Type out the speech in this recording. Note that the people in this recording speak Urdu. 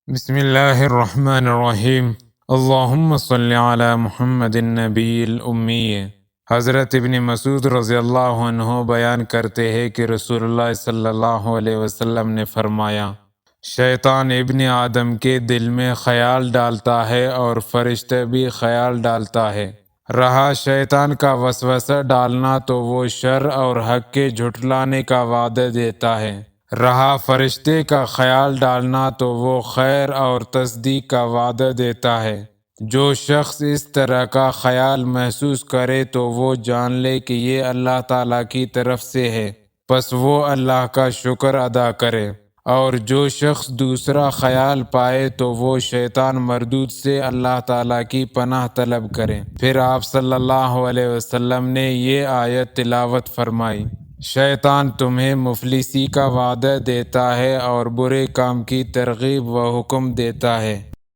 بسم اللہ الرحمن الرحیم۔ اللہم صلی علی محمد النبی الامی۔ حضرت ابن مسعود رضی اللہ عنہ بیان کرتے ہیں کہ رسول اللہ صلی اللہ علیہ وسلم نے فرمایا، شیطان ابن آدم کے دل میں خیال ڈالتا ہے اور فرشتہ بھی خیال ڈالتا ہے۔ رہا شیطان کا وسوسہ ڈالنا تو وہ شر اور حق کے جھٹلانے کا وعدہ دیتا ہے، رہا فرشتے کا خیال ڈالنا تو وہ خیر اور تصدیق کا وعدہ دیتا ہے۔ جو شخص اس طرح کا خیال محسوس کرے تو وہ جان لے کہ یہ اللہ تعالیٰ کی طرف سے ہے، پس وہ اللہ کا شکر ادا کرے۔ اور جو شخص دوسرا خیال پائے تو وہ شیطان مردود سے اللہ تعالیٰ کی پناہ طلب کرے۔ پھر آپ صلی اللہ علیہ وسلم نے یہ آیت تلاوت فرمائی، شیطان تمہیں مفلسی کا وعدہ دیتا ہے اور برے کام کی ترغیب و حکم دیتا ہے۔